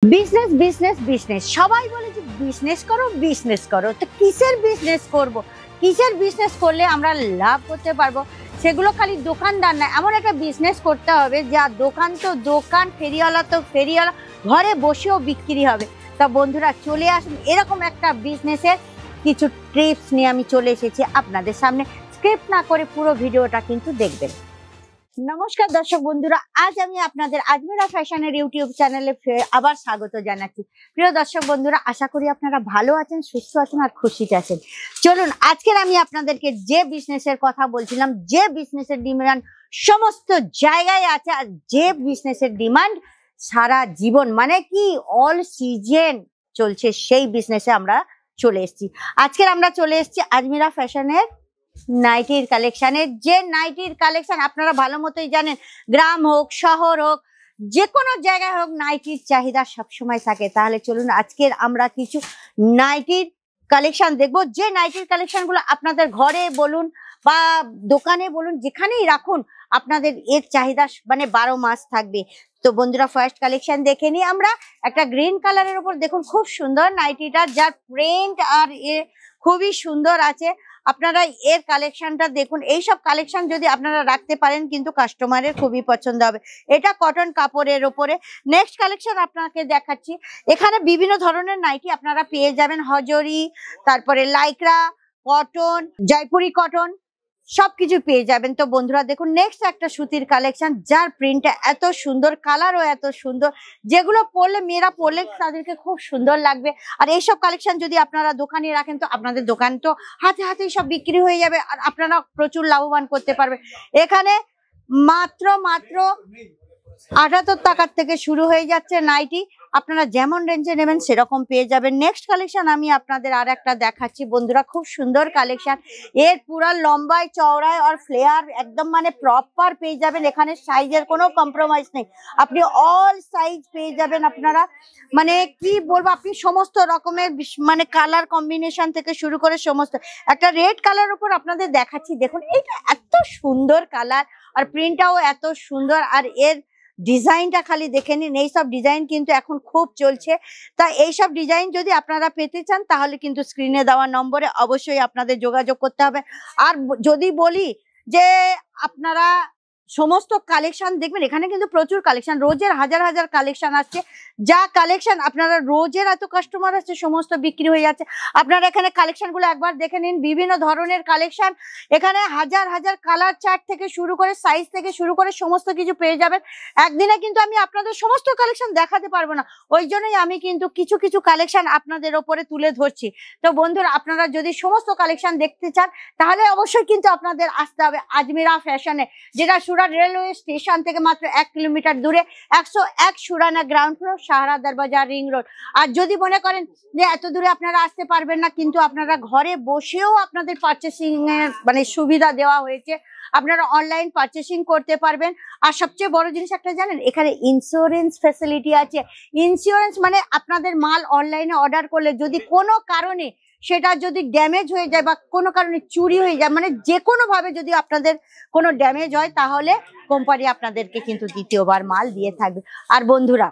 Business business business সবাই বলে যে বিজনেস করো তো কিসের বিজনেস করব, কিসের বিজনেস করলে আমরা লাভ করতে পারবো। সেগুলো খালি দোকানদার না, এমন একটা বিজনেস করতে হবে যা দোকান তো দোকান, ফেরিওয়ালা তো ফেরিওয়ালা, ঘরে বসেও বিক্রি হবে। তা বন্ধুরা চলে আসুন, এরকম একটা বিজনেসের কিছু টিপস নিয়ে আমি চলে এসেছি আপনাদের সামনে। স্ক্রিপ্ট না করে পুরো ভিডিওটা কিন্তু দেখবেন। নমস্কার দর্শক বন্ধুরা, আজ আমি আপনাদের আজমিরা ফ্যাশনের ইউটিউব চ্যানেলে আবার স্বাগত জানাচ্ছি। প্রিয় দর্শক বন্ধুরা, আশা করি আপনারা ভালো আছেন, সুস্থ আছেন আর খুশিতে আছেন। চলুন আজকের আমি আপনাদেরকে যে বিজনেসের কথা বলছিলাম, যে বিজনেসের ডিমান্ড সমস্ত জায়গায় আছে, আর যে বিজনেসের ডিমান্ড সারা জীবন মানে কি অল সিজন চলছে, সেই বিজনেসে আমরা চলে এসেছি। আজকের আমরা চলে এসেছি আজমিরা ফ্যাশনের নাইটির কালেকশনের। যে নাইটির কালেকশন আপনারা ভালো মতোই জানেন, গ্রাম হোক শহর হোক যে কোনো জায়গায় হোক নাইটির চাহিদা সবসময় থাকে। তাহলে চলুন আজকের আমরা কিছু নাইটির কালেকশন দেখবো, যে নাইটির কালেকশন গুলো আপনাদের ঘরে বলুন বা দোকানে বলুন, যেখানেই রাখুন আপনাদের এর চাহিদা মানে 12 মাস থাকবে। তো বন্ধুরা ফার্স্ট কালেকশন দেখে নিই আমরা। একটা গ্রিন কালারের উপর দেখুন খুব সুন্দর নাইটিটা, যার প্রিন্ট আর এ খুবই সুন্দর আছে। আপনারা এর কালেকশনটা দেখুন, এইসব কালেকশন যদি আপনারা রাখতে পারেন কিন্তু কাস্টমারের খুবই পছন্দ হবে। এটা কটন কাপড়ের উপরে। নেক্সট কালেকশন আপনাকে দেখাচ্ছি। এখানে বিভিন্ন ধরনের নাইটি আপনারা পেয়ে যাবেন, হজরি, তারপরে লাইক্রা, কটন, জয়পুরি কটন, সবকিছু পেয়ে যাবেন। তো বন্ধুরা দেখুন নেক্সট একটা সুতির কালেকশন, যার প্রিন্টটা এত সুন্দর, কালারও এত সুন্দর, যেগুলো পরলে মেয়েরা পরলে তাদেরকে খুব সুন্দর লাগবে। আর এইসব কালেকশন যদি আপনারা দোকানে রাখেন তো আপনাদের দোকান তো হাতে হাতেই সব বিক্রি হয়ে যাবে, আর আপনারা প্রচুর লাভবান করতে পারবেন। এখানে মাত্র 78 টাকার থেকে শুরু হয়ে যাচ্ছে নাইটি। আপনারা যেমন রেঞ্জে নেবেন সেরকম পেয়ে যাবেন। নেক্সট কালেকশন আমি আপনাদের আর একটা দেখাচ্ছি বন্ধুরা, খুব সুন্দর কালেকশন। এর পুরা লম্বায় চওড়ায় আর ফ্লেয়ার একদম মানে প্রপার পেয়ে যাবেন। এখানে সাইজের কোনো কম্প্রোমাইজ নেই, আপনি অল সাইজ পেয়ে যাবেন। আপনারা মানে কি বলবো, আপনি সমস্ত রকমের মানে কালার কম্বিনেশন থেকে শুরু করে সমস্ত। একটা রেড কালার উপর আপনাদের দেখাচ্ছি, দেখুন এটা এত সুন্দর কালার আর প্রিন্টটাও এত সুন্দর, আর এর ডিজাইনটা খালি দেখে নিন। এইসব ডিজাইন কিন্তু এখন খুব চলছে। তা এইসব ডিজাইন যদি আপনারা পেতে চান তাহলে কিন্তু স্ক্রিনে দেওয়া নম্বরে অবশ্যই আপনাদের যোগাযোগ করতে হবে। আর যদি বলি যে আপনারা সমস্ত কালেকশন দেখবেন, এখানে কিন্তু প্রচুর কালেকশন, রোজের হাজার হাজার কালেকশন আসছে। যা কালেকশন আপনারা রোজের এত কাস্টমার আসছে, সমস্ত বিক্রি হয়ে যাচ্ছে। আপনারা এখানে কালেকশন গুলো একবার দেখে নিন, বিভিন্ন ধরনের কালেকশন। এখানে হাজার হাজার কালার চার্ট থেকে শুরু করে সাইজ থেকে শুরু করে সমস্ত কিছু পেয়ে যাবেন। একদিনে কিন্তু আমি আপনাদের সমস্ত কালেকশন দেখাতে পারবো না, ওই জন্যই আমি কিন্তু কিছু কিছু কালেকশন আপনাদের ওপরে তুলে ধরছি। তো বন্ধুরা আপনারা যদি সমস্ত কালেকশন দেখতে চান তাহলে অবশ্যই কিন্তু আপনাদের আসতে হবে আজমিরা ফ্যাশনে, যেটা সুরাট রেলওয়ে স্টেশন থেকে মাত্র 1 কিলোমিটার দূরে, 101 সুরানা গ্রাউন্ড ফ্লোর, সাহারা দরবাজার, রিং রোড। আর যদি মনে করেন যে এত দূরে আপনারা আসতে পারবেন না, কিন্তু আপনারা ঘরে বসেও আপনাদের পারচেসিং এর মানে সুবিধা দেওয়া হয়েছে, আপনারা অনলাইন পারচেসিং করতে পারবেন। আর সবচেয়ে বড় জিনিস একটা জানেন, এখানে ইন্স্যুরেন্স ফ্যাসিলিটি আছে। ইন্স্যুরেন্স মানে আপনাদের মাল অনলাইনে অর্ডার করলে যদি কোনো কারণে সেটা যদি ড্যামেজ হয়ে যায় বা কোনো কারণে চুরি হয়ে যায়, মানে যে কোনো ভাবে যদি আপনাদের কোনো ড্যামেজ হয় তাহলে কোম্পানি আপনাদেরকে কিন্তু দ্বিতীয়বার মাল দিয়ে থাকবে। আর বন্ধুরা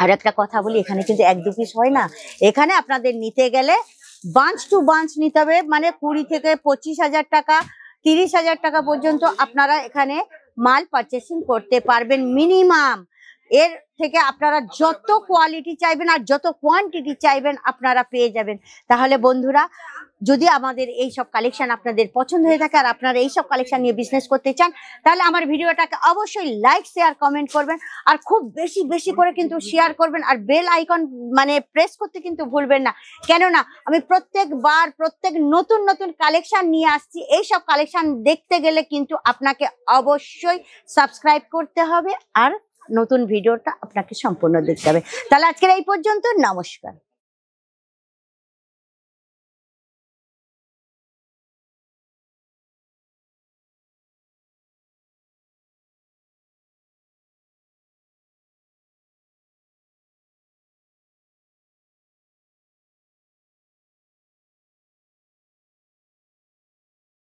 আর একটা কথা বলি, এখানে কিন্তু 1-2 পিস হয় না, এখানে আপনাদের নিতে গেলে বাঞ্চ টু বাঞ্চ নিতে হবে, মানে 20 থেকে 25,000 টাকা, 30,000 টাকা পর্যন্ত আপনারা এখানে মাল পারচেসিং করতে পারবেন মিনিমাম। এর থেকে আপনারা যত কোয়ালিটি চাইবেন আর যত কোয়ান্টিটি চাইবেন আপনারা পেয়ে যাবেন। তাহলে বন্ধুরা যদি আমাদের এই সব কালেকশন আপনাদের পছন্দ হয়ে থাকে আর আপনারা এই সব কালেকশন নিয়ে বিজনেস করতে চান তাহলে আমার ভিডিওটাকে অবশ্যই লাইক শেয়ার কমেন্ট করবেন, আর খুব বেশি বেশি করে কিন্তু শেয়ার করবেন, আর বেল আইকন মানে প্রেস করতে কিন্তু ভুলবেন না। কেননা আমি প্রত্যেকবার নতুন নতুন কালেকশন নিয়ে আসছি। এই সব কালেকশন দেখতে গেলে কিন্তু আপনাকে অবশ্যই সাবস্ক্রাইব করতে হবে আর নতুন ভিডিওটা আপনাকে সম্পূর্ণ দেখতে হবে। তাহলে আজকের এই পর্যন্ত, নমস্কার।